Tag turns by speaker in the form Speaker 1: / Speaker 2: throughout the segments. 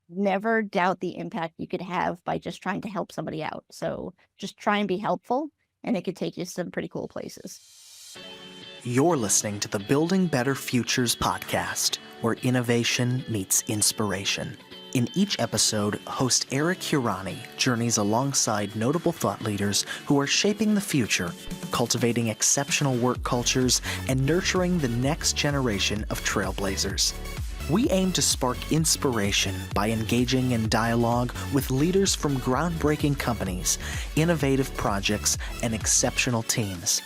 Speaker 1: never doubt the impact you could have by just trying to help somebody out. So just try and be helpful, and it could take you to some pretty cool places.
Speaker 2: You're listening to the Building Better Futures podcast, where innovation meets inspiration. In each episode, host Eric Hirani journeys alongside notable thought leaders who are shaping the future, cultivating exceptional work cultures, and nurturing the next generation of trailblazers. We aim to spark inspiration by engaging in dialogue with leaders from groundbreaking companies, innovative projects, and exceptional teams.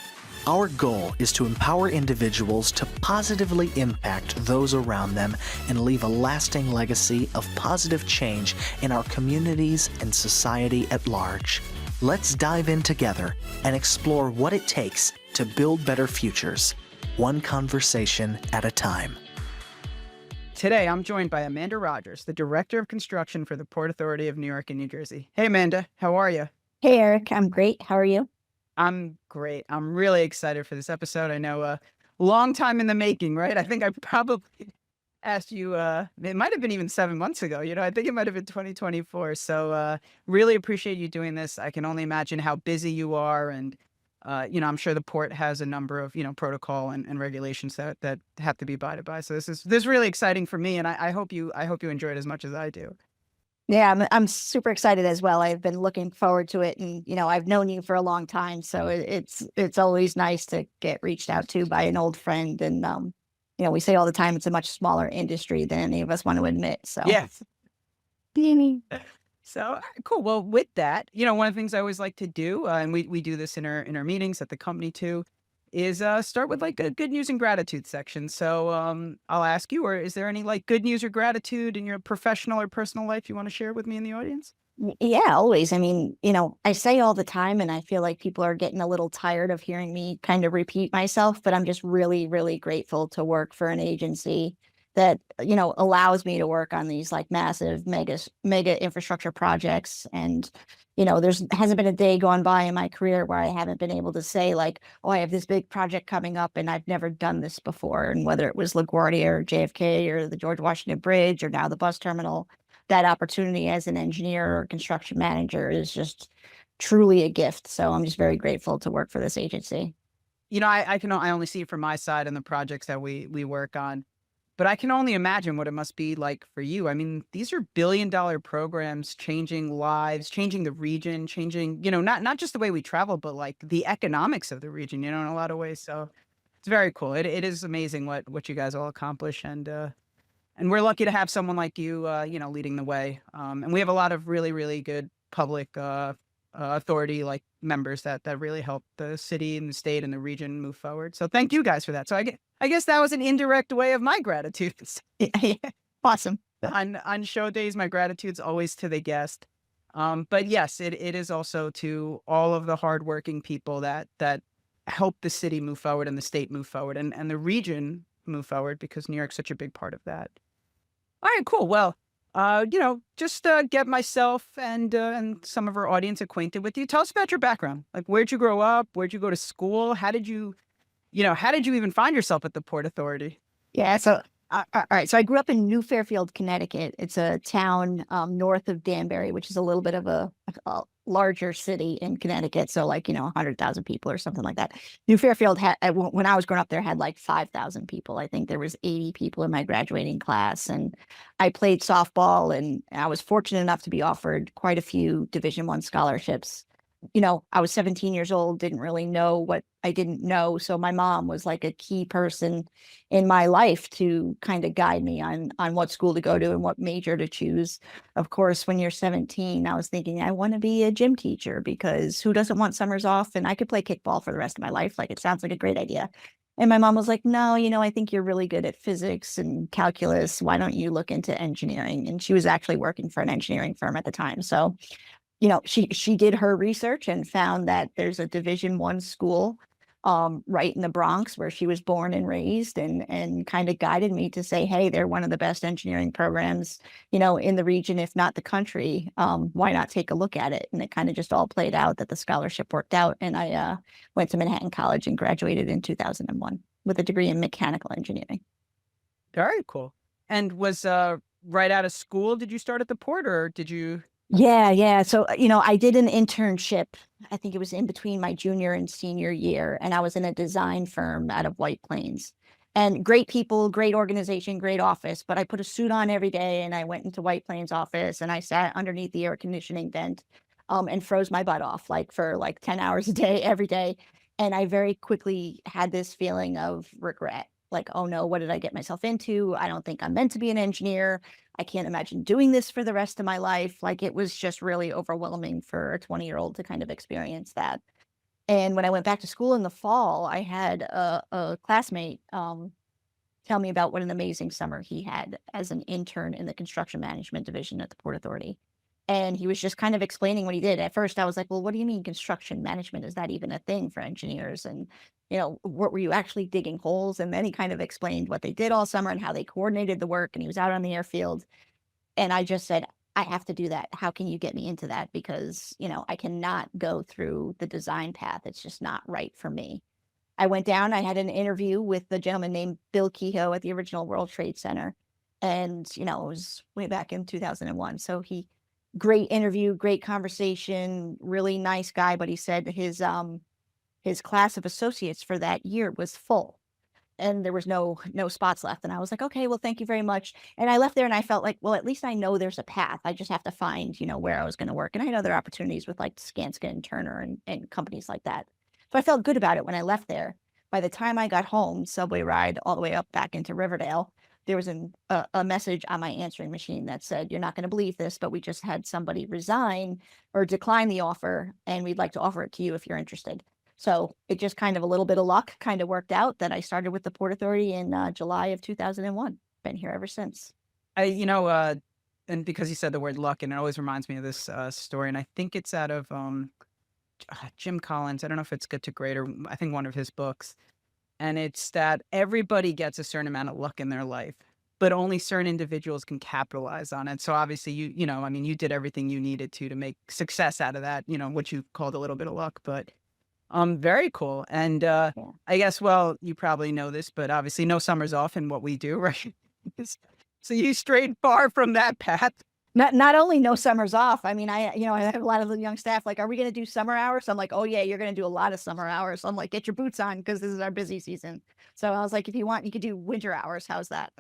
Speaker 2: Our goal is to empower individuals to positively impact those around them and leave a lasting legacy of positive change in our communities and society at large. Let's dive in together and explore what it takes to build better futures, one conversation at a time.
Speaker 3: Today, I'm joined by Amanda Rogers, the Director of Construction for the Port Authority of New York and New Jersey. Hey, Amanda, how are you?
Speaker 1: Hey, Eric, I'm great. How are you?
Speaker 3: I'm great. I'm really excited for this episode. I know a long time in the making, right? I think I probably asked you, it might have been even 7 months ago. I think it might have been 2024. So really appreciate you doing this. I can only imagine how busy you are. And, I'm sure the port has a number of, protocol and regulations that have to be abided by. So this is really exciting for me. And I hope you enjoy it as much as I do.
Speaker 1: Yeah, I'm super excited as well. I've been looking forward to it, and I've known you for a long time, so it's always nice to get reached out to by an old friend. And we say all the time it's a much smaller industry than any of us want to admit. So
Speaker 3: Yes. So all right, cool. Well, with that, one of the things I always like to do, and we do this in our meetings at the company too, is start with like a good news and gratitude section. So I'll ask you, or is there any like good news or gratitude in your professional or personal life you want to share with me in the audience?
Speaker 1: Yeah, always. I mean, I say all the time, and I feel like people are getting a little tired of hearing me kind of repeat myself, but I'm just really, really grateful to work for an agency that, allows me to work on these like massive mega infrastructure projects. And, there's hasn't been a day gone by in my career where I haven't been able to say like, oh, I have this big project coming up and I've never done this before. And whether it was LaGuardia or JFK or the George Washington Bridge or now the bus terminal, that opportunity as an engineer or construction manager is just truly a gift. So I'm just very grateful to work for this agency.
Speaker 3: I only see it from my side and the projects that we work on, but I can only imagine what it must be like for you. I mean, these are billion-dollar programs changing lives, changing the region, changing, not just the way we travel, but like the economics of the region, in a lot of ways. So it's very cool. It is amazing what you guys all accomplish. And we're lucky to have someone like you, leading the way. And we have a lot of really, really good public authority like members that really help the city and the state and the region move forward. So thank you guys for that. So I guess that was an indirect way of my gratitude.
Speaker 1: Yeah, awesome.
Speaker 3: On show days, my gratitude's always to the guest. But yes, it is also to all of the hardworking people that help the city move forward and the state move forward and the region move forward, because New York's such a big part of that. All right, cool. Well, just get myself and some of our audience acquainted with you. Tell us about your background. Like, where'd you grow up? Where'd you go to school? How did you even find yourself at the Port Authority?
Speaker 1: Yeah. So, all right. So I grew up in New Fairfield, Connecticut. It's a town north of Danbury, which is a little bit of a larger city in Connecticut. So like, 100,000 people or something like that. New Fairfield had, when I was growing up there, had like 5,000 people. I think there was 80 people in my graduating class. And I played softball, and I was fortunate enough to be offered quite a few Division I scholarships. I was 17 years old, didn't really know what I didn't know. So my mom was like a key person in my life to kind of guide me on what school to go to and what major to choose. Of course, when you're 17, I was thinking I want to be a gym teacher, because who doesn't want summers off? And I could play kickball for the rest of my life. Like, it sounds like a great idea. And my mom was like, no, I think you're really good at physics and calculus. Why don't you look into engineering? And she was actually working for an engineering firm at the time. So she did her research and found that there's a Division I school right in the Bronx where she was born and raised, and kind of guided me to say, hey, they're one of the best engineering programs, in the region, if not the country. Why not take a look at it? And it kind of just all played out that the scholarship worked out. And I went to Manhattan College and graduated in 2001 with a degree in mechanical engineering.
Speaker 3: Very cool. And was right out of school, did you start at the port or did you?
Speaker 1: Yeah, yeah. So, I did an internship. I think it was in between my junior and senior year, and I was in a design firm out of White Plains. And great people, great organization, great office. But I put a suit on every day and I went into White Plains office and I sat underneath the air conditioning vent and froze my butt off like for like 10 hours a day, every day. And I very quickly had this feeling of regret. Like, oh no, what did I get myself into? I don't think I'm meant to be an engineer. I can't imagine doing this for the rest of my life. Like it was just really overwhelming for a 20-year-old to kind of experience that. And when I went back to school in the fall, I had a classmate tell me about what an amazing summer he had as an intern in the construction management division at the Port Authority. And he was just kind of explaining what he did. At first, I was like, well, what do you mean construction management? Is that even a thing for engineers? And, what were you actually digging holes? And then he kind of explained what they did all summer and how they coordinated the work. And he was out on the airfield. And I just said, I have to do that. How can you get me into that? Because, I cannot go through the design path. It's just not right for me. I went down, I had an interview with the gentleman named Bill Kehoe at the original World Trade Center. And, it was way back in 2001. So great interview, great conversation, really nice guy. But he said his class of associates for that year was full and there was no spots left. And I was like, okay, well, thank you very much. And I left there and I felt like, well, at least I know there's a path. I just have to find, where I was going to work. And I had other opportunities with like Skanska and Turner and companies like that. So I felt good about it when I left there. By the time I got home, subway ride all the way up back into Riverdale, there was a message on my answering machine that said, you're not going to believe this, but we just had somebody resign or decline the offer, and we'd like to offer it to you if you're interested. So it just kind of a little bit of luck kind of worked out that I started with the Port Authority in July of 2001. Been here ever since.
Speaker 3: And because you said the word luck, and it always reminds me of this story, and I think it's out of Jim Collins. I don't know if it's Good to Great or I think one of his books. And it's that everybody gets a certain amount of luck in their life, but only certain individuals can capitalize on it. So obviously you did everything you needed to make success out of that, what you called a little bit of luck, but very cool. And
Speaker 1: Yeah.
Speaker 3: I guess, well, you probably know this, but obviously no summers off in what we do, right? So you strayed far from that path.
Speaker 1: Not only no summers off. I mean, I have a lot of the young staff like, are we going to do summer hours? I'm like, oh yeah, you're going to do a lot of summer hours. I'm like, get your boots on because this is our busy season. So I was like, if you want, you could do winter hours. How's that?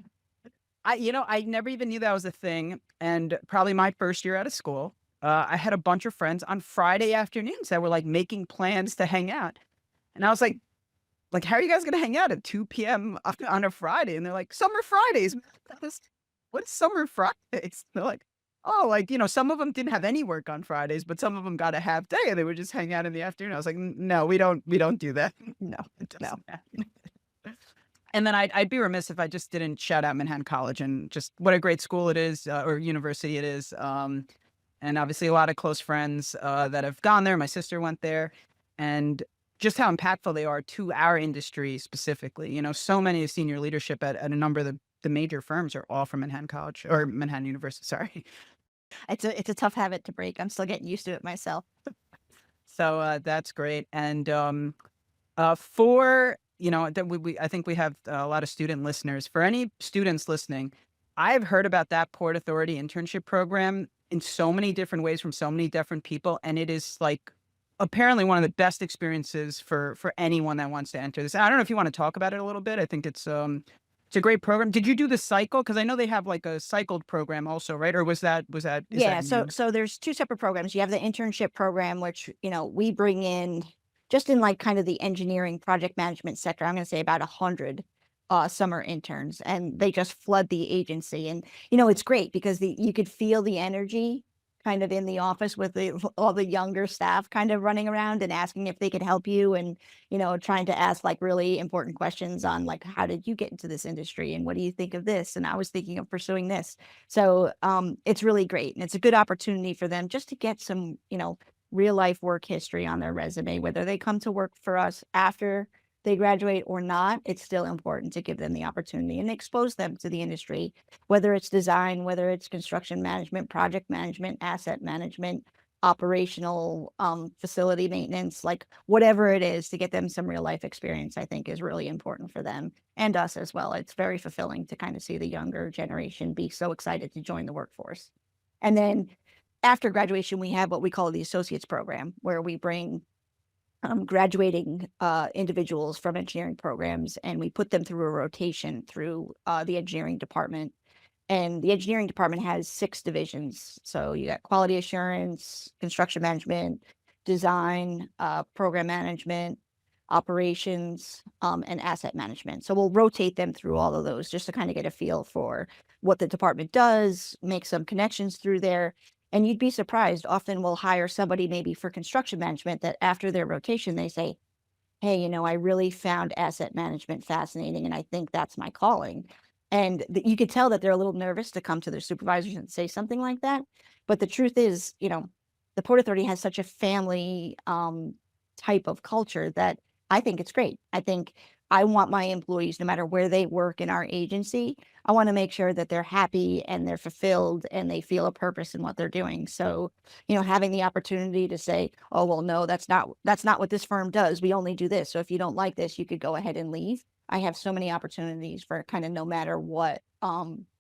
Speaker 3: I never even knew that was a thing. And probably my first year out of school, I had a bunch of friends on Friday afternoons that were like making plans to hang out. And I was like, how are you guys going to hang out at 2 p.m. on a Friday? And they're like, summer Fridays. What's summer Fridays? They're like, oh, some of them didn't have any work on Fridays, but some of them got a half day and they would just hang out in the afternoon. I was like, no, we don't do that.
Speaker 1: No,
Speaker 3: It
Speaker 1: no.
Speaker 3: doesn't happen." And then I'd be remiss if I just didn't shout out Manhattan College and just what a great school it is, or university it is. And obviously a lot of close friends that have gone there. My sister went there, and just how impactful they are to our industry specifically. So many of senior leadership at a number of the major firms are all from Manhattan College or Manhattan University. Sorry.
Speaker 1: It's a tough habit to break. I'm still getting used to it myself.
Speaker 3: So that's great. And for that I think we have a lot of student listeners. For any students listening, I've heard about that Port Authority internship program in so many different ways from so many different people, and it is like apparently one of the best experiences for anyone that wants to enter this. I don't know if you want to talk about it a little bit. I think it's a great program. Did you do the cycle? Because I know they have like a cycled program also, right? Or is that
Speaker 1: Yeah,
Speaker 3: new?
Speaker 1: so there's two separate programs. You have the internship program, which, we bring in just in like kind of the engineering project management sector. I'm going to say about 100 summer interns, and they just flood the agency. And, it's great because you could feel the energy kind of in the office with all the younger staff kind of running around and asking if they could help you and, trying to ask like really important questions on like, how did you get into this industry? And what do you think of this? And I was thinking of pursuing this. So it's really great. And it's a good opportunity for them just to get some, real life work history on their resume, whether they come to work for us after they graduate or not. It's still important to give them the opportunity and expose them to the industry, whether it's design, whether it's construction management, project management, asset management, operational facility maintenance, like whatever it is to get them some real life experience, I think is really important for them and us as well. It's very fulfilling to kind of see the younger generation be so excited to join the workforce. And then after graduation, we have what we call the associates program, where we bring graduating individuals from engineering programs and we put them through a rotation through the engineering department. And the engineering department has 6 divisions. So you got quality assurance, construction management, design, program management, operations, and asset management. So we'll rotate them through all of those just to kind of get a feel for what the department does, make some connections through there. And you'd be surprised. Often we'll hire somebody maybe for construction management that after their rotation, they say, hey, I really found asset management fascinating, and I think that's my calling. And you could tell that they're a little nervous to come to their supervisors and say something like that. But the truth is, the Port Authority has such a family type of culture that I think it's great. I think I want my employees, no matter where they work in our agency, I want to make sure that they're happy and they're fulfilled and they feel a purpose in what they're doing. So, having the opportunity to say, oh, well, no, that's not what this firm does. We only do this. So if you don't like this, you could go ahead and leave. I have so many opportunities for kind of no matter what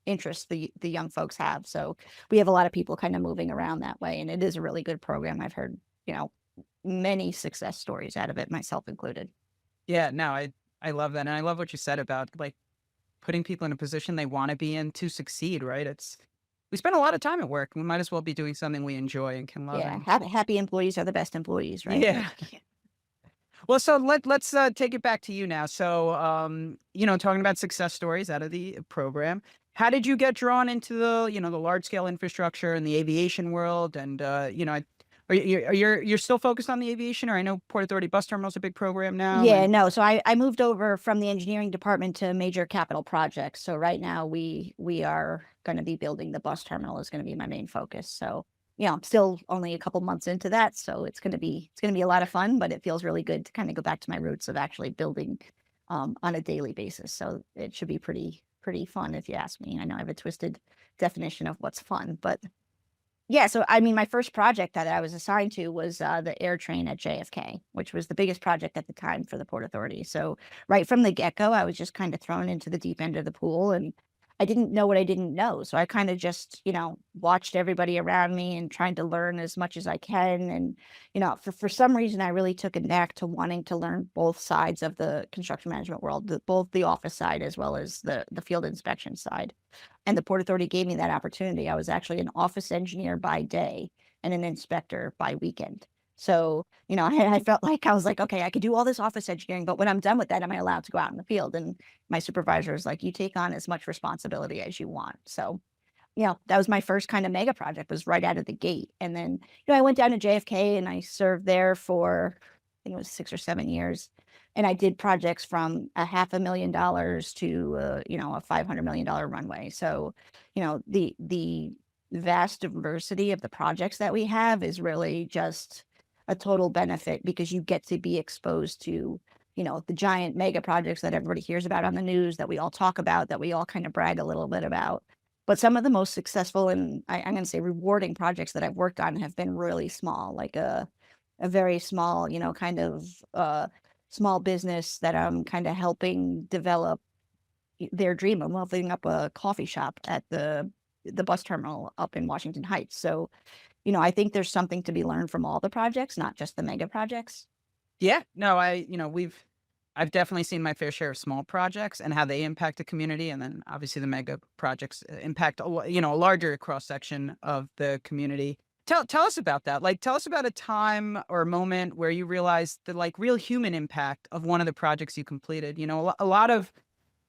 Speaker 1: interests the young folks have. So we have a lot of people kind of moving around that way. And it is a really good program. I've heard, many success stories out of it, myself included.
Speaker 3: Yeah, no, I love that, and I love what you said about, like, putting people in a position they wanna be in to succeed, right? We spend a lot of time at work, we might as well be doing something we enjoy and can love,
Speaker 1: Yeah.
Speaker 3: and
Speaker 1: Happy employees are the best employees, right?
Speaker 3: yeah. Well, so let's take it back to you now. So, talking about success stories out of the program, how did you get drawn into the large scale infrastructure and the aviation world? And you're still focused on the aviation, or I know Port Authority Bus Terminal is a big program now,
Speaker 1: Yeah,
Speaker 3: and
Speaker 1: no. So I moved over from the engineering department to major capital projects. So right now we are going to be building the bus terminal is going to be my main focus. So, I'm still only a couple months into that. So it's going to be a lot of fun, but it feels really good to kind of go back to my roots of actually building on a daily basis. So it should be pretty fun if you ask me. I know I have a twisted definition of what's fun, but yeah, so I mean, my first project that I was assigned to was the air train at JFK, which was the biggest project at the time for the Port Authority. So right from the get-go, I was just kind of thrown into the deep end of the pool, and I didn't know what I didn't know. So I kind of just, watched everybody around me and trying to learn as much as I can. And, for some reason, I really took a knack to wanting to learn both sides of the construction management world, both the office side as well as the field inspection side. And the Port Authority gave me that opportunity. I was actually an office engineer by day and an inspector by weekend. So, I felt like I was like, okay, I could do all this office engineering, but when I'm done with that, am I allowed to go out in the field? And my supervisor is like, you take on as much responsibility as you want. So, that was my first kind of mega project was right out of the gate. And then, I went down to JFK and I served there for, I think it was 6 or 7 years. And I did projects from a $500,000 to, a $500 million runway. So, the vast diversity of the projects that we have is really just a total benefit because you get to be exposed to, the giant mega projects that everybody hears about on the news that we all talk about, that we all kind of brag a little bit about. But some of the most successful and I'm going to say rewarding projects that I've worked on have been really small, like a very small, kind of small business that I'm kind of helping develop their dream of opening up a coffee shop at the bus terminal up in Washington Heights. So, I think there's something to be learned from all the projects, not just the mega projects.
Speaker 3: yeah, no, I've definitely seen my fair share of small projects and how they impact the community, and then obviously the mega projects impact a larger cross section of the community. Tell us about that. Like, tell us about a time or a moment where you realized the like real human impact of one of the projects you completed. A lot of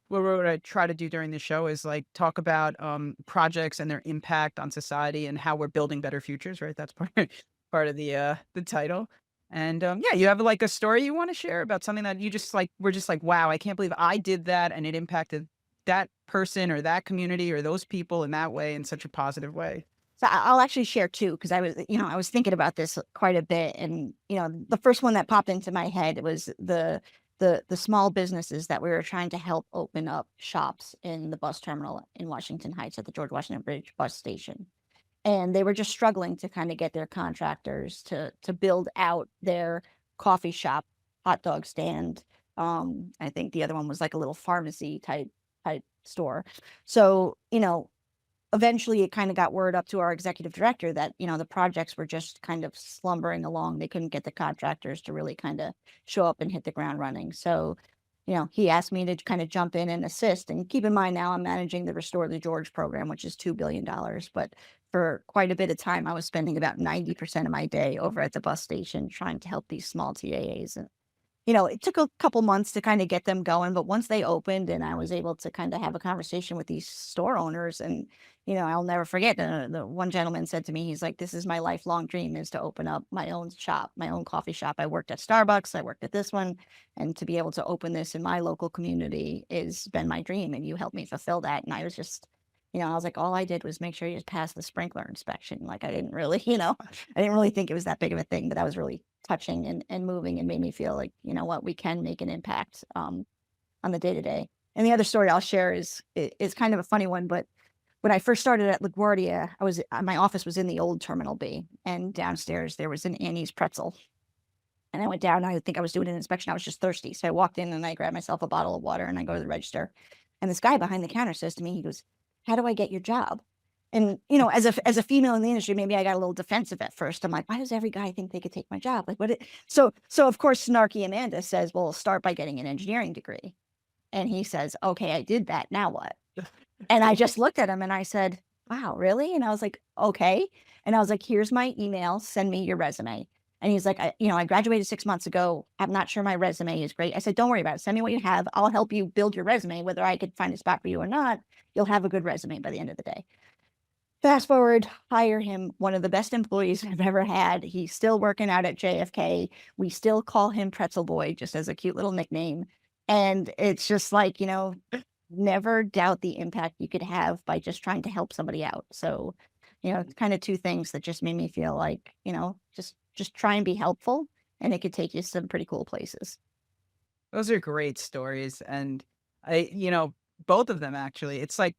Speaker 3: what we're going to try to do during the show is like talk about projects and their impact on society and how we're building better futures. Right, that's part of the title. And, yeah, you have, like, a story you wanna share about something that you just, like were just like, "Wow, I can't believe I did that, and it impacted that person or that community or those people in that way in such a positive way."
Speaker 1: So I'll actually share two because I was thinking about this quite a bit, and the first one that popped into my head was the small businesses that we were trying to help open up shops in the bus terminal in Washington Heights at the George Washington Bridge bus station. and they were just struggling to kind of get their contractors to build out their coffee shop, hot dog stand. I think the other one was like a little pharmacy type store. So, eventually it kind of got word up to our executive director that, the projects were just kind of slumbering along. They couldn't get the contractors to really kind of show up and hit the ground running. So, he asked me to kind of jump in and assist. And keep in mind, now I'm managing the Restore the George program, which is $2 billion. But for quite a bit of time, I was spending about 90% of my day over at the bus station trying to help these small TAAs. And it took a couple months to kind of get them going, but once they opened and I was able to kind of have a conversation with these store owners, and I'll never forget, the one gentleman said to me, he's like, "This is my lifelong dream, is to open up my own shop, my own coffee shop. I worked at Starbucks, I worked at this one, and to be able to open this in my local community has been my dream, and you helped me fulfill that." And I was just, I was like, all I did was make sure you just passed the sprinkler inspection. Like, I didn't really, I didn't really think it was that big of a thing, but that was really touching and moving, and made me feel like, what, we can make an impact on the day to day. And the other story I'll share is kind of a funny one, but when I first started at LaGuardia, my office was in the old Terminal B, and downstairs there was an Annie's Pretzel. And I went down, I think I was doing an inspection. I was just thirsty. So I walked in and I grabbed myself a bottle of water and I go to the register. And this guy behind the counter says to me, he goes, "How do I get your job?" And, as a female in the industry, maybe I got a little defensive at first. I'm like, why does every guy think they could take my job? Like, so of course, snarky Amanda says, "Well, start by getting an engineering degree." And he says, "Okay, I did that. Now what?" And I just looked at him and I said, "Wow, really?" And I was like, "Okay." And I was like, "Here's my email. Send me your resume." And he's like, I graduated 6 months ago. I'm not sure my resume is great." I said, "Don't worry about it. Send me what you have. I'll help you build your resume. Whether I could find a spot for you or not, you'll have a good resume by the end of the day." Fast forward, hire him, one of the best employees I've ever had. He's still working out at JFK. We still call him Pretzel Boy, just as a cute little nickname. And it's just like, never doubt the impact you could have by just trying to help somebody out. So, it's kind of two things that just made me feel like, just try and be helpful, and it could take you some pretty cool places.
Speaker 3: Those are great stories, and both of them actually. It's like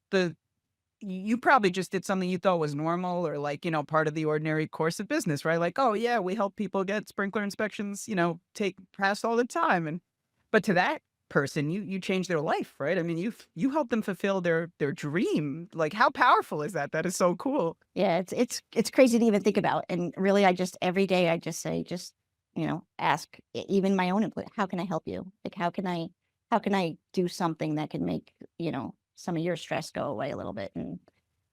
Speaker 3: you probably just did something you thought was normal or like, part of the ordinary course of business, right? Like, "Oh yeah, we help people get sprinkler inspections, take pass all the time." But to that person, you changed their life, right? I mean, you helped them fulfill their dream. Like, how powerful is that? That is so cool.
Speaker 1: Yeah, it's crazy to even think about. And really, every day I just say, ask even my own employee, "How can I help you? Like, how can I do something that can make, some of your stress go away a little bit?" And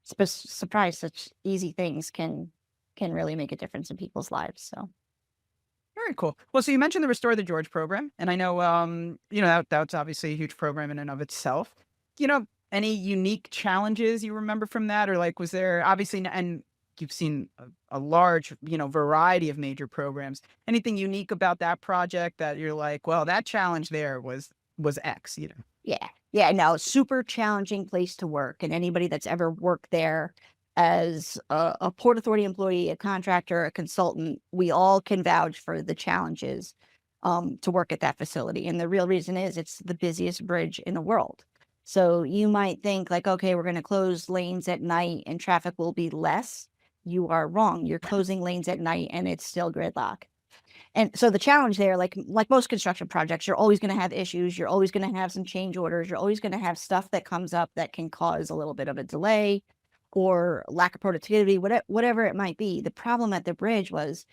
Speaker 1: surprise, such easy things can really make a difference in people's lives. So
Speaker 3: Very cool. Well, so you mentioned the Restore the George program, and I know, that's obviously a huge program in and of itself. Any unique challenges you remember from that, or like, was there obviously, and you've seen a large, variety of major programs. Anything unique about that project that you're like, well, that challenge there was X.
Speaker 1: yeah, yeah, no, super challenging place to work. And anybody that's ever worked there as a Port Authority employee, a contractor, a consultant, we all can vouch for the challenges to work at that facility. And the real reason is it's the busiest bridge in the world. So you might think like, okay, we're going to close lanes at night and traffic will be less. You are wrong. You're closing lanes at night and it's still gridlock. And so the challenge there, like most construction projects, you're always going to have issues. You're always going to have some change orders. You're always going to have stuff that comes up that can cause a little bit of a delay or lack of productivity, whatever it might be. The problem at the bridge was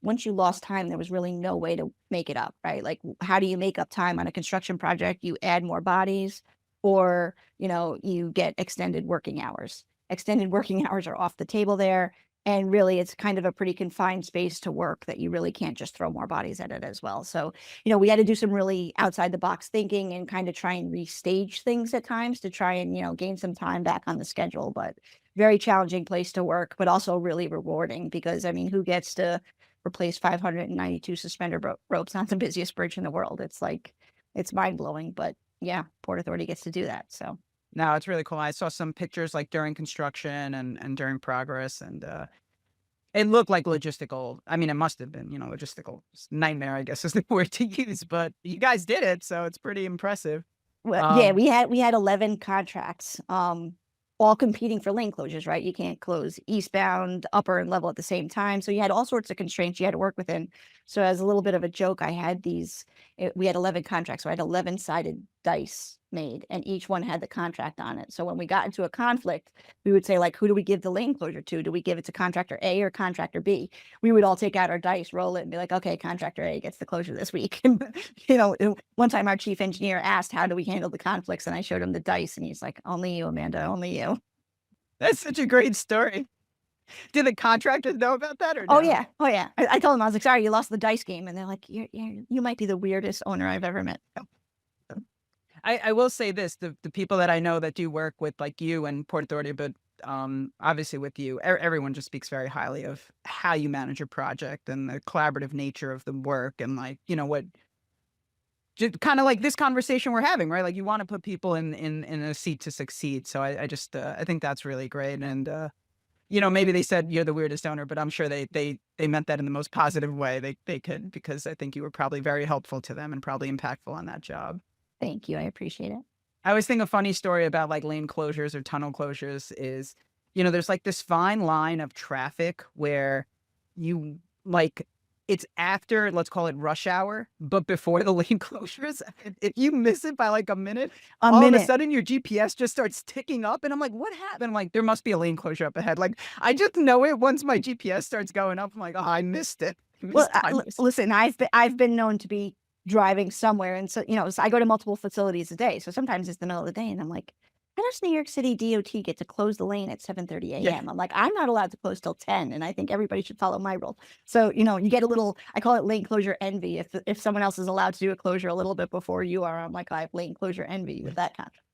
Speaker 1: once you lost time, there was really no way to make it up, right? Like, how do you make up time on a construction project? You add more bodies, or, you get extended working hours. Extended working hours are off the table there. And really, it's kind of a pretty confined space to work that you really can't just throw more bodies at it as well. So, we had to do some really outside the box thinking and kind of try and restage things at times to try and, gain some time back on the schedule. But very challenging place to work, but also really rewarding because, I mean, who gets to replace 592 suspender ropes on the busiest bridge in the world? It's like, it's mind blowing, but yeah, Port Authority gets to do that. So
Speaker 3: No, it's really cool. I saw some pictures like during construction and during progress, and it looked like logistical. I mean, it must have been, logistical nightmare, I guess is the word to use, but you guys did it, so it's pretty impressive.
Speaker 1: well, yeah,
Speaker 3: Um,
Speaker 1: we had 11 contracts. all competing for lane closures, right? You can't close eastbound, upper, and level at the same time. So you had all sorts of constraints you had to work within. So as a little bit of a joke, I had we had 11 contracts. So I had 11 sided dice made, and each one had the contract on it. So when we got into a conflict, we would say, like, who do we give the lane closure to? Do we give it to contractor A or contractor B? We would all take out our dice, roll it, and be like, okay, contractor A gets the closure this week. And, one time our chief engineer asked, how do we handle the conflicts? And I showed him the dice, and he's like, only you, Amanda, only you.
Speaker 3: That's such a great story. Did the contractors know about that or
Speaker 1: Oh
Speaker 3: no?
Speaker 1: yeah, oh yeah. I told them, I was like, sorry, you lost the dice game, and they're like, you might be the weirdest owner I've ever met.
Speaker 3: I will say this, the people that I know that do work with like you and Port Authority, but obviously with you, everyone just speaks very highly of how you manage your project and the collaborative nature of the work and like, what just kind of like this conversation we're having, right? Like you want to put people in a seat to succeed. So I just I think that's really great. And maybe they said you're the weirdest owner, but I'm sure they meant that in the most positive way they could, because I think you were probably very helpful to them and probably impactful on that job.
Speaker 1: Thank you, I appreciate it.
Speaker 3: I always think a funny story about like lane closures or tunnel closures is, there's like this fine line of traffic where you like it's after, let's call it rush hour, but before the lane closures. If you miss it by like a minute,
Speaker 1: A
Speaker 3: all of a
Speaker 1: minute.
Speaker 3: sudden your GPS just starts ticking up. And I'm like, what happened? I'm like, there must be a lane closure up ahead. Like, I just know it once my GPS starts going up. I'm like, oh, I missed it.
Speaker 1: Well, listen, I've been known to be driving somewhere, and so so I go to multiple facilities a day. So sometimes it's the middle of the day, and I'm like, how does New York City DOT get to close the lane at 7:30
Speaker 3: Yeah.
Speaker 1: a.m.? I'm like, I'm not allowed to close till 10, and I think everybody should follow my rule. So you get a little, I call it lane closure envy. If someone else is allowed to do a closure a little bit before you are, I'm like, I have lane closure envy with that contract.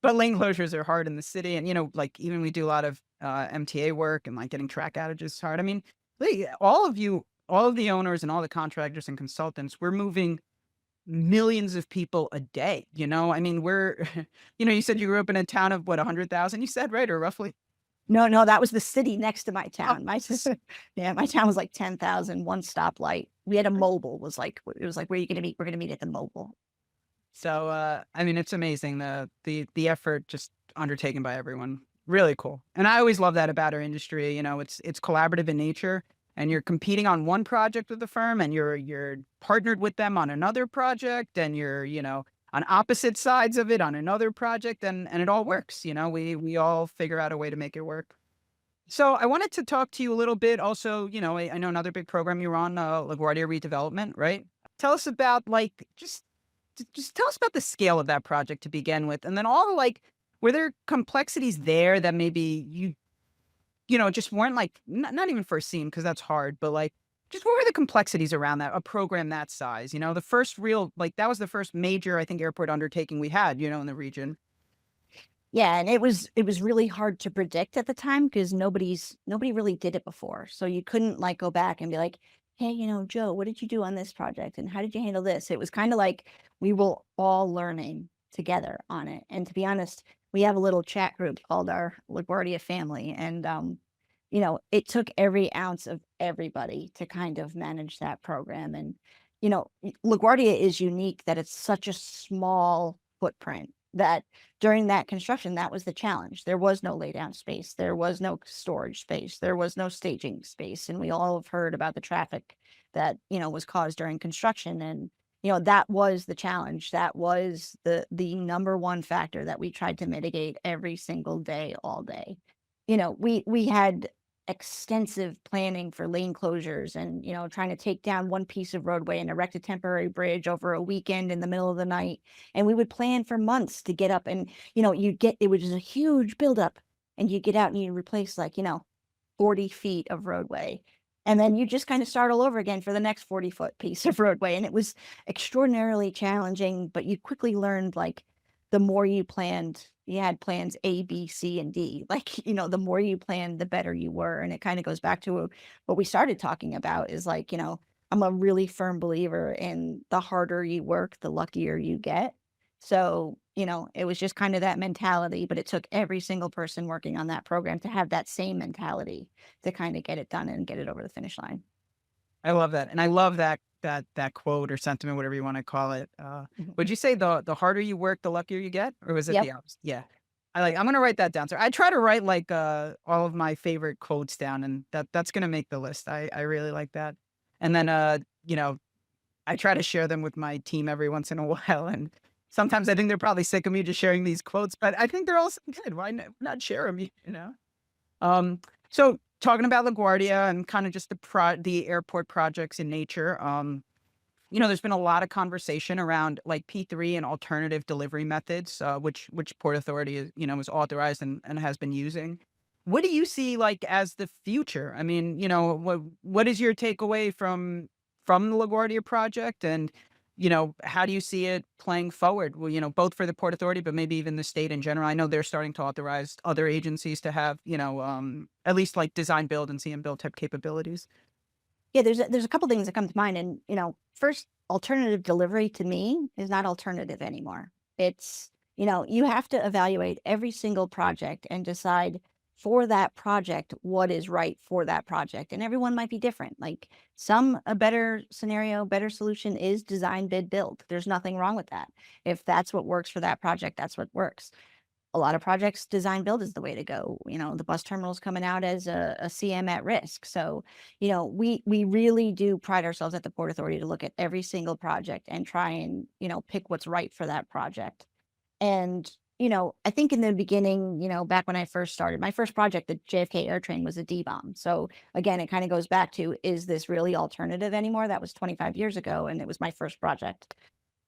Speaker 3: But lane closures are hard in the city. And, like even we do a lot of MTA work and like getting track outages is hard. I mean, all of the owners and all the contractors and consultants, we're moving millions of people a day. I mean, we're, you said you grew up in a town of what, 100,000, you said, right? Or roughly?
Speaker 1: No, that was the city next to my
Speaker 3: Oh,
Speaker 1: town. Yeah, my town was like 10,000, one stoplight. We had a mobile, it was like, where are you gonna meet? We're gonna meet at the mobile.
Speaker 3: so, I mean, it's amazing. The effort just undertaken by everyone. Really cool. And I always love that about our industry. It's collaborative in nature, and you're competing on one project with the firm and you're partnered with them on another project, and you're, on opposite sides of it on another project, and it all works. We all figure out a way to make it work. So I wanted to talk to you a little bit also, I know another big program you're on, LaGuardia redevelopment, right? Tell us about like, just tell us about the scale of that project to begin with. And then all the like, were there complexities there that maybe just weren't like, not even foreseen, because that's hard, but like, just what were the complexities around that, a program that size? The first real, like that was the first major, I think, airport undertaking we had, in the region.
Speaker 1: Yeah, and it was really hard to predict at the time because nobody really did it before. So you couldn't like go back and be like, hey, Joe, what did you do on this project? And how did you handle this? It was kind of like we were all learning together on it. And to be honest, we have a little chat group called our LaGuardia family. And it took every ounce of everybody to kind of manage that program. And, LaGuardia is unique that it's such a small footprint that during that construction, that was the challenge. There was no laydown space. There was no storage space. There was no staging space. And we all have heard about the traffic that, was caused during construction. And, that was the challenge. That was the number one factor that we tried to mitigate every single day, all day. We had extensive planning for lane closures and, trying to take down one piece of roadway and erect a temporary bridge over a weekend in the middle of the night. And we would plan for months to get up and, it was just a huge buildup, and you get out and you replace 40 feet of roadway. And then you just kind of start all over again for the next 40-foot piece of roadway. And it was extraordinarily challenging, but you quickly learned the more you planned, you had plans A, B, C, and D. The more you planned, the better you were. And it kind of goes back to what we started talking about is I'm a really firm believer in the harder you work, the luckier you get. So, it was just kind of that mentality, but it took every single person working on that program to have that same mentality to kind of get it done and get it over the finish line.
Speaker 3: I love that. And I love that quote or sentiment, whatever you want to call it. Would you say the harder you work, the luckier you get? Or was it
Speaker 1: Yep.
Speaker 3: the opposite? Yeah. I'm gonna write that down. So I try to write like all of my favorite quotes down, and that's gonna make the list. I really like that. And then you know, I try to share them with my team every once in a while. And sometimes I think they're probably sick of me just sharing these quotes, but I think they're also good. Why not share them? You know? Um, so talking about LaGuardia and kind of just the airport projects in nature, there's been a lot of conversation around like P3 and alternative delivery methods, which Port Authority is authorized and has been using. What do you see like as the future? I mean, what is your takeaway from the LaGuardia project, and how do you see it playing forward? Well, both for the Port Authority, but maybe even the state in general. I know they're starting to authorize other agencies to have at least like design build and CM build type capabilities.
Speaker 1: Yeah, there's a couple things that come to mind, and first, alternative delivery to me is not alternative anymore. It's you have to evaluate every single project and decide for that project what is right for that project, and everyone might be different. Like a better scenario, better solution is design, bid, build. There's nothing wrong with that. If that's what works for that project, that's what works. A lot of projects, design build is the way to go. The bus terminal's coming out as a CM at risk. So, we really do pride ourselves at the Port Authority to look at every single project and try and, pick what's right for that project. And, I think in the beginning, back when I first started, my first project, the JFK AirTrain, was a D-bomb. So again, it kind of goes back to, is this really alternative anymore? That was 25 years ago, and it was my first project.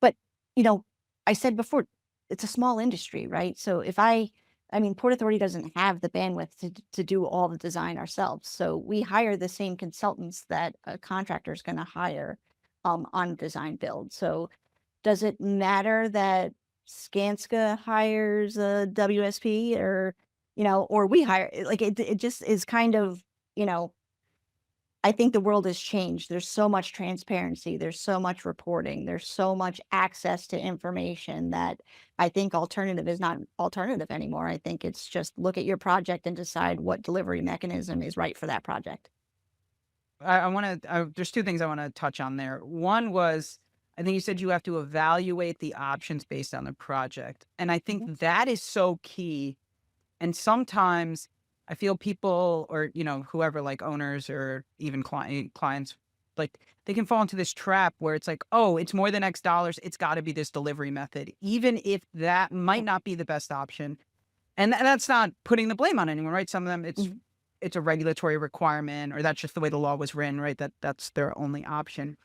Speaker 1: But, you know, I said before, it's a small industry, right? So I mean, Port Authority doesn't have the bandwidth to do all the design ourselves. So we hire the same consultants that a contractor is going to hire on design build. So does it matter that Skanska hires a WSP, or we hire, like it just is kind of, you know, I think the world has changed. There's so much transparency, there's so much reporting, there's so much access to information that I think alternative is not alternative anymore. I think it's just look at your project and decide what delivery mechanism is right for that project.
Speaker 3: I want to. There's two things I want to touch on there. One was, I think you said you have to evaluate the options based on the project, and I
Speaker 1: Mhm.
Speaker 3: think that is so key. And sometimes I feel people, or whoever, like owners or even clients, like they can fall into this trap where it's like, oh, it's more than X dollars. It's got to be this delivery method, even if that might not be the best option. And that's not putting the blame on anyone, right? Some of them,
Speaker 1: Mhm.
Speaker 3: it's a regulatory requirement, or that's just the way the law was written, right? That's their only option.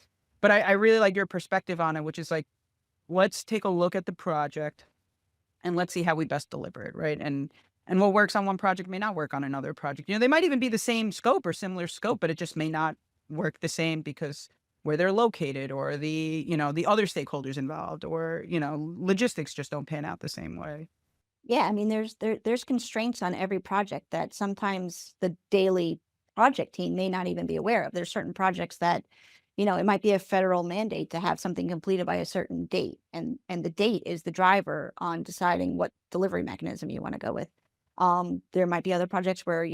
Speaker 3: But I really like your perspective on it, which is like, let's take a look at the project and let's see how we best deliver it, right? And what works on one project may not work on another project. They might even be the same scope or similar scope, but it just may not work the same because where they're located, or the other stakeholders involved, or logistics just don't pan out the same way.
Speaker 1: Yeah, I mean, there's constraints on every project that sometimes the daily project team may not even be aware of. There's certain projects that, it might be a federal mandate to have something completed by a certain date, and the date is the driver on deciding what delivery mechanism you want to go with. There might be other projects where,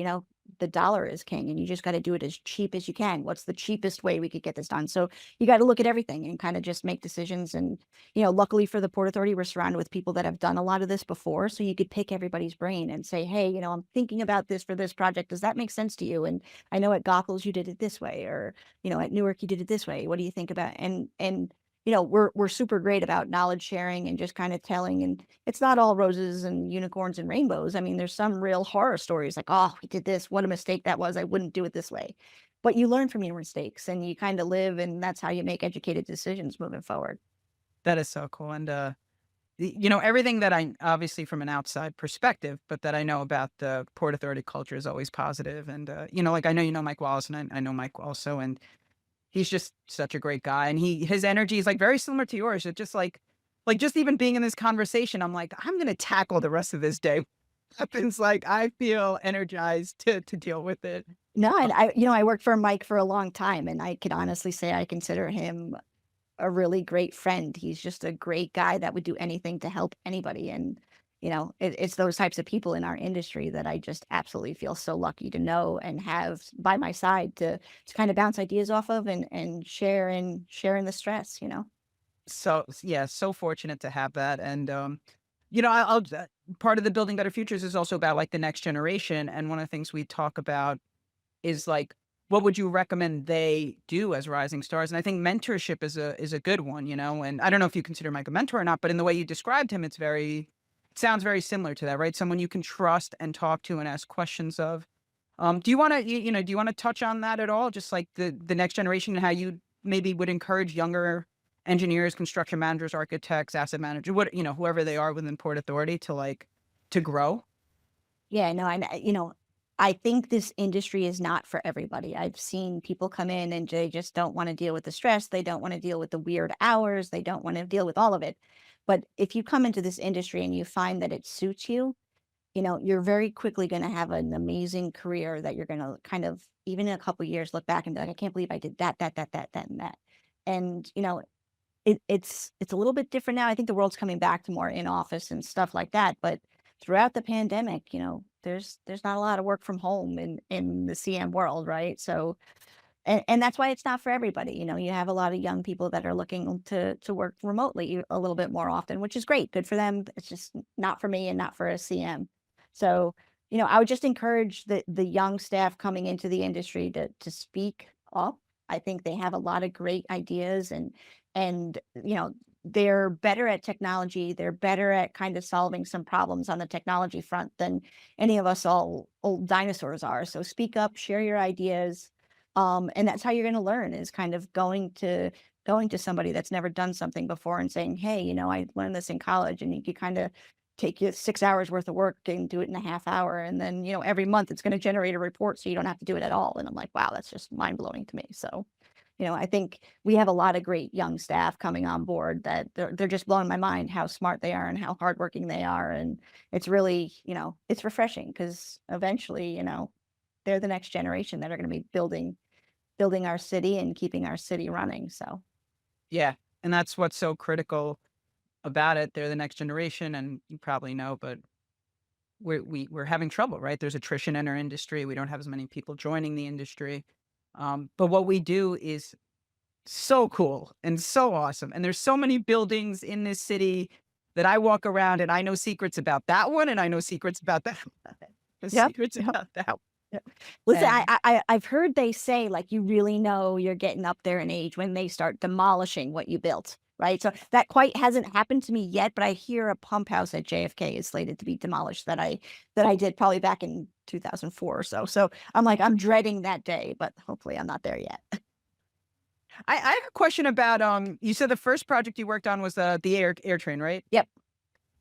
Speaker 1: the dollar is king and you just got to do it as cheap as you can. What's the cheapest way we could get this done? So you got to look at everything and kind of just make decisions. And luckily for the Port Authority, we're surrounded with people that have done a lot of this before. So you could pick everybody's brain and say, hey, I'm thinking about this for this project. Does that make sense to you? And I know at Goethals you did it this way, or, at Newark you did it this way. What do you think about? And we're super great about knowledge sharing and just kind of telling. And it's not all roses and unicorns and rainbows. I mean, there's some real horror stories like, oh, we did this. What a mistake that was. I wouldn't do it this way. But you learn from your mistakes and you kind of live, and that's how you make educated decisions moving forward.
Speaker 3: That is so cool. And everything that I obviously from an outside perspective, but that I know about the Port Authority culture is always positive. And like I know Mike Wallace, and I know Mike also, and he's just such a great guy, and his energy is like very similar to yours. It's just like just even being in this conversation, I'm like, I'm gonna tackle the rest of this day. Happens like I feel energized to deal with it.
Speaker 1: No,
Speaker 3: Uh,
Speaker 1: and I worked for Mike for a long time, and I can honestly say I consider him a really great friend. He's just a great guy that would do anything to help anybody. And, it's those types of people in our industry that I just absolutely feel so lucky to know and have by my side to kind of bounce ideas off of and share in the stress.
Speaker 3: so yeah, so fortunate to have that. And part of the Building Better Futures is also about like the next generation. And one of the things we talk about is like, what would you recommend they do as rising stars? And I think mentorship is a good one, and I don't know if you consider Mike a mentor or not, but in the way you described him, it sounds very similar to that, right? Someone you can trust and talk to and ask questions of. Do you want to, do you want to touch on that at all? Just like the next generation and how you maybe would encourage younger engineers, construction managers, architects, asset managers, whoever they are within Port Authority to grow?
Speaker 1: Yeah, no, I think this industry is not for everybody. I've seen people come in and they just don't want to deal with the stress. They don't want to deal with the weird hours. They don't want to deal with all of it. But if you come into this industry and you find that it suits you, you're very quickly going to have an amazing career that you're going to kind of, even in a couple of years, look back and be like, I can't believe I did that, that, that, that, that, and that. And, it's a little bit different now. I think the world's coming back to more in office and stuff like that. But throughout the pandemic, there's not a lot of work from home in the CM world, right? So, and that's why it's not for everybody. You have a lot of young people that are looking to work remotely a little bit more often, which is great. Good for them. It's just not for me and not for a CM. So, I would just encourage the young staff coming into the industry to speak up. I think they have a lot of great ideas and they're better at technology. They're better at kind of solving some problems on the technology front than any of us all old dinosaurs are. So speak up, share your ideas. And that's how you're going to learn, is kind of going to somebody that's never done something before and saying, hey, I learned this in college, and you could kind of take you 6 hours worth of work and do it in a half hour. And then, every month it's going to generate a report so you don't have to do it at all. And I'm like, wow, that's just mind blowing to me. So, I think we have a lot of great young staff coming on board that they're just blowing my mind how smart they are and how hardworking they are. And it's really, it's refreshing because eventually, they're the next generation that are going to be building our city and keeping our city running. So
Speaker 3: Yeah. And that's what's so critical about it. They're the next generation, and you probably know, but we're having trouble, right? There's attrition in our industry. We don't have as many people joining the industry. But what we do is so cool and so awesome. And there's so many buildings in this city that I walk around and I know secrets about that one, and I know secrets about that. The
Speaker 1: yep,
Speaker 3: secrets
Speaker 1: yep.
Speaker 3: about that.
Speaker 1: Yep. Listen,
Speaker 3: And
Speaker 1: I've heard they say, like, you really know you're getting up there in age when they start demolishing what you built, right? So that quite hasn't happened to me yet, but I hear a pump house at JFK is slated to be demolished that I did probably back in 2004 or so. So I'm like, I'm dreading that day, but hopefully I'm not there yet.
Speaker 3: I have a question about you said the first project you worked on was the air train, right?
Speaker 1: Yep.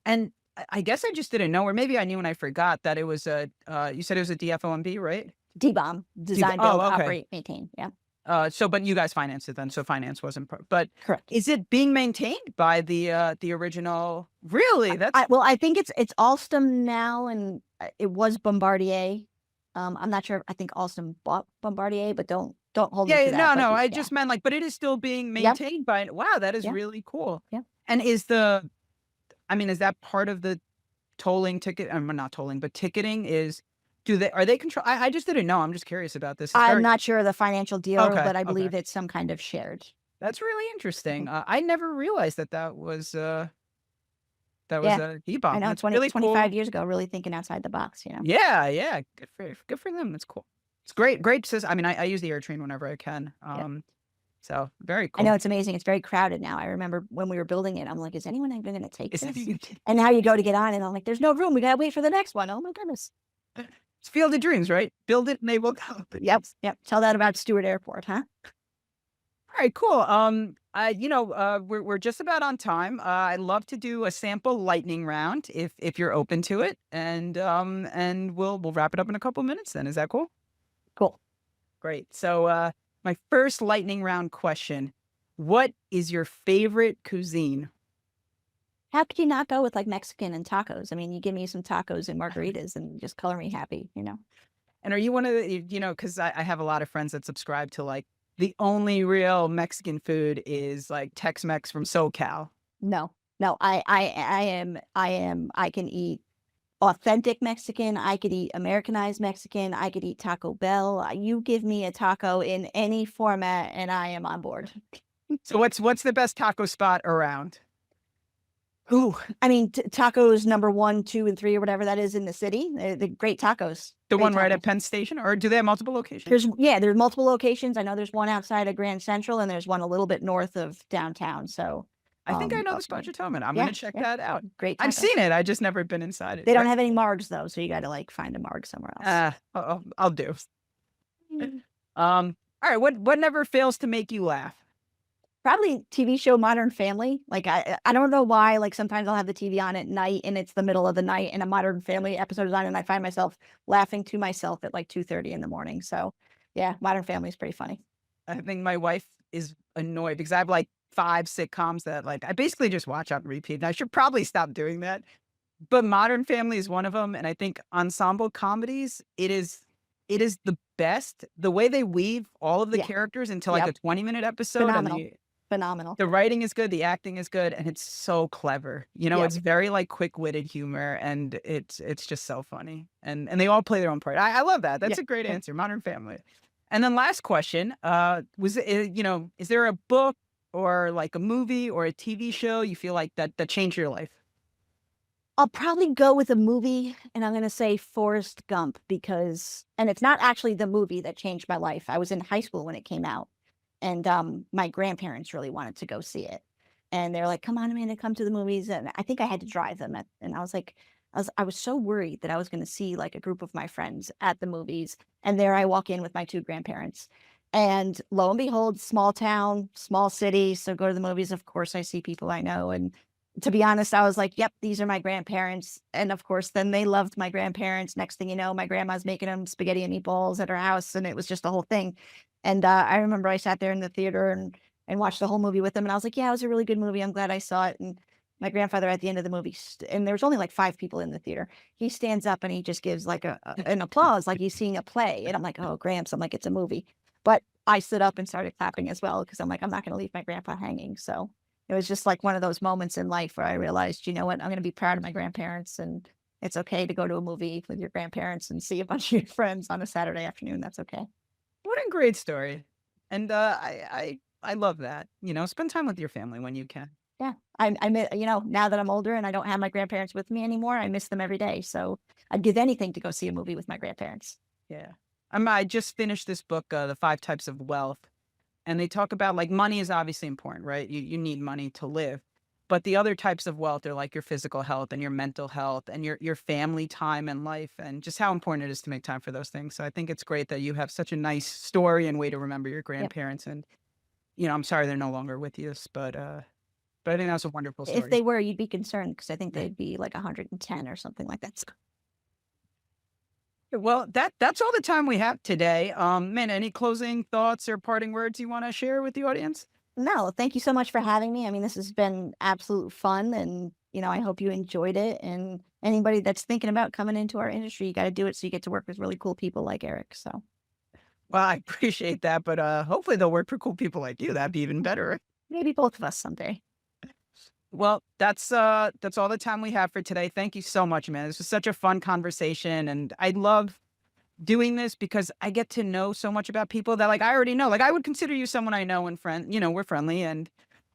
Speaker 3: And I guess I just didn't know, or maybe I knew and I forgot that it was you said it was a DFOMB, right?
Speaker 1: D-bomb, design, build,
Speaker 3: Oh, okay.
Speaker 1: operate, maintain. Yeah,
Speaker 3: But you guys financed it then, so finance wasn't but
Speaker 1: correct.
Speaker 3: is it being maintained by the original? Really?
Speaker 1: Well, I think it's Alstom now, and it was Bombardier. I'm not sure. I think Alstom bought Bombardier, but don't hold me to that.
Speaker 3: No,
Speaker 1: But
Speaker 3: I
Speaker 1: yeah.
Speaker 3: just meant like, but it is still being
Speaker 1: Yep.
Speaker 3: maintained by, wow, that is
Speaker 1: Yeah.
Speaker 3: really cool.
Speaker 1: Yeah.
Speaker 3: And is that part of the tolling ticket? I'm not tolling, but ticketing is, are they control? I just didn't know. I'm just curious about this.
Speaker 1: I'm not sure of the financial deal,
Speaker 3: Okay,
Speaker 1: but I
Speaker 3: okay.
Speaker 1: believe it's some kind of shared.
Speaker 3: That's really interesting. I never realized that was
Speaker 1: Yeah.
Speaker 3: a D-bomb.
Speaker 1: I know,
Speaker 3: That's
Speaker 1: 25 years ago, really thinking outside the box,
Speaker 3: Yeah. Good for them. That's cool. It's great system. I mean, I use the air train whenever I can.
Speaker 1: Yeah.
Speaker 3: So very
Speaker 1: I
Speaker 3: cool.
Speaker 1: know, it's amazing. It's very crowded now. I remember when we were building it, I'm like, is anyone even going to take
Speaker 3: Is
Speaker 1: this?
Speaker 3: it-
Speaker 1: And now you go to get on, and I'm like, there's no room. We got to wait for the next one. Oh my goodness.
Speaker 3: It's Field of Dreams, right? Build it and they will come.
Speaker 1: Yep. Tell that about Stewart Airport, huh?
Speaker 3: All right, cool. We're just about on time. I'd love to do a sample lightning round if you're open to it, and we'll wrap it up in a couple minutes. Then is that cool?
Speaker 1: Cool.
Speaker 3: Great. So my first lightning round question: what is your favorite cuisine?
Speaker 1: How could you not go with like Mexican and tacos? I mean, you give me some tacos and margaritas and just color me happy,
Speaker 3: And are you one of the, because I have a lot of friends that subscribe to like the only real Mexican food is like Tex-Mex from SoCal.
Speaker 1: No, I am, I can eat authentic Mexican. I could eat Americanized Mexican. I could eat Taco Bell. You give me a taco in any format and I am on board.
Speaker 3: So what's the best taco spot around?
Speaker 1: Ooh, I mean, tacos number 1, 2, and 3, or whatever that is in the city. The great tacos.
Speaker 3: The
Speaker 1: Great
Speaker 3: one right
Speaker 1: tacos.
Speaker 3: at Penn Station, or do they have multiple locations?
Speaker 1: There's multiple locations. I know there's one outside of Grand Central, and there's one a little bit north of downtown. So,
Speaker 3: I think I know the spot you're talking about. I'm gonna
Speaker 1: yeah,
Speaker 3: check
Speaker 1: yeah,
Speaker 3: that out.
Speaker 1: great
Speaker 3: I've
Speaker 1: tacos.
Speaker 3: seen it. I just never been inside it.
Speaker 1: They don't have any margs though, so you got to like find a marg somewhere else.
Speaker 3: I'll do.
Speaker 1: Mm.
Speaker 3: All right. What never fails to make you laugh?
Speaker 1: Probably TV show Modern Family. Like I don't know why. Like sometimes I'll have the TV on at night and it's the middle of the night and a Modern Family episode is on and I find myself laughing to myself at like 2:30 in the morning. So yeah, Modern Family is pretty funny.
Speaker 3: I think my wife is annoyed because I have like 5 sitcoms that like I basically just watch on repeat. And I should probably stop doing that. But Modern Family is one of them, and I think ensemble comedies, it is the best. The way they weave all of the
Speaker 1: Yeah.
Speaker 3: characters into like a
Speaker 1: Yep.
Speaker 3: 20-minute episode, and
Speaker 1: Phenomenal. Phenomenal.
Speaker 3: the writing is good, the acting is good, and it's so clever.
Speaker 1: Yep.
Speaker 3: It's very like quick-witted humor, and it's just so funny. And they all play their own part. I love that. That's
Speaker 1: Yeah.
Speaker 3: a great
Speaker 1: Yeah.
Speaker 3: answer. Modern Family. And then last question, was it, is there a book or like a movie or a TV show you feel like that changed your life?
Speaker 1: I'll probably go with a movie, and I'm gonna say Forrest Gump because and it's not actually the movie that changed my life. I was in high school when it came out, and, my grandparents really wanted to go see it, and they're like, "Come on, Amanda, come to the movies," and I think I had to drive them and I was like I was so worried that I was gonna see, like, a group of my friends at the movies, and there I walk in with my 2 grandparents, and lo and behold, small town, small city, so go to the movies, of course, I see people I know, and to be honest, I was like, "Yep, these are my grandparents." And of course, then they loved my grandparents. Next thing you know, my grandma's making them spaghetti and meatballs at her house, and it was just a whole thing. And I remember I sat there in the theater and watched the whole movie with them, and I was like, "Yeah, it was a really good movie. I'm glad I saw it." And my grandfather at the end of the movie, and there was only like 5 people in the theater. He stands up and he just gives like an applause, like he's seeing a play. And I'm like, "Oh, Gramps," I'm like, "It's a movie." But I stood up and started clapping as well because I'm like, I'm not going to leave my grandpa hanging. So it was just like one of those moments in life where I realized, you know what, I'm going to be proud of my grandparents and it's okay to go to a movie with your grandparents and see a bunch of your friends on a Saturday afternoon. That's okay.
Speaker 3: What a great story. And I love that. Spend time with your family when you can.
Speaker 1: Yeah. Now that I'm older and I don't have my grandparents with me anymore, I miss them every day. So I'd give anything to go see a movie with my grandparents.
Speaker 3: Yeah. I just finished this book, The 5 Types of Wealth, and they talk about like money is obviously important, right? You need money to live. But the other types of wealth are like your physical health and your mental health and your family time and life and just how important it is to make time for those things. So I think it's great that you have such a nice story and way to remember your
Speaker 1: Yep.
Speaker 3: grandparents. And, I'm sorry they're no longer with you, but I think that's a wonderful
Speaker 1: If
Speaker 3: story.
Speaker 1: they were, you'd be concerned because I think
Speaker 3: Yeah.
Speaker 1: they'd be like 110 or something like that.
Speaker 3: Well, that's all the time we have today. Man, any closing thoughts or parting words you want to share with the audience?
Speaker 1: No, thank you so much for having me. I mean, this has been absolute fun and, I hope you enjoyed it. And anybody that's thinking about coming into our industry, you got to do it so you get to work with really cool people like Eric. So
Speaker 3: Well, I appreciate that, but hopefully they'll work for cool people like you. That'd be even better.
Speaker 1: maybe both of us someday.
Speaker 3: Well, that's all the time we have for today. Thank you so much, man. This was such a fun conversation, and I love doing this because I get to know so much about people that like I already know. Like I would consider you someone I know and friend, we're friendly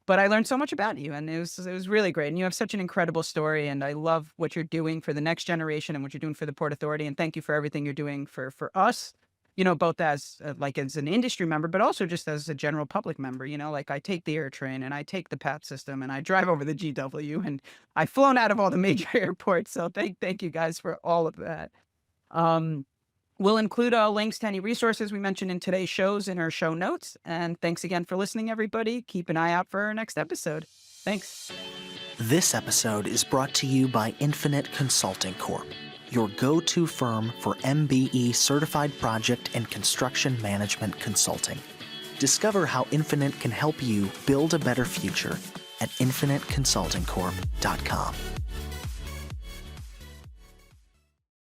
Speaker 3: but I learned so much about you and it was really great. And you have such an incredible story and I love what you're doing for the next generation and what you're doing for the Port Authority and thank you for everything you're doing for us. Both as like as an industry member, but also just as a general public member, like I take the air train and I take the PAT system and I drive over the GW and I've flown out of all the major airports. So thank you guys for all of that. We'll include links to any resources we mentioned in today's shows in our show notes. And thanks again for listening, everybody. Keep an eye out for our next episode. Thanks.
Speaker 2: This episode is brought to you by Infinite Consulting Corp., your go-to firm for MBE certified project and construction management consulting. Discover how Infinite can help you build a better future at infiniteconsultingcorp.com.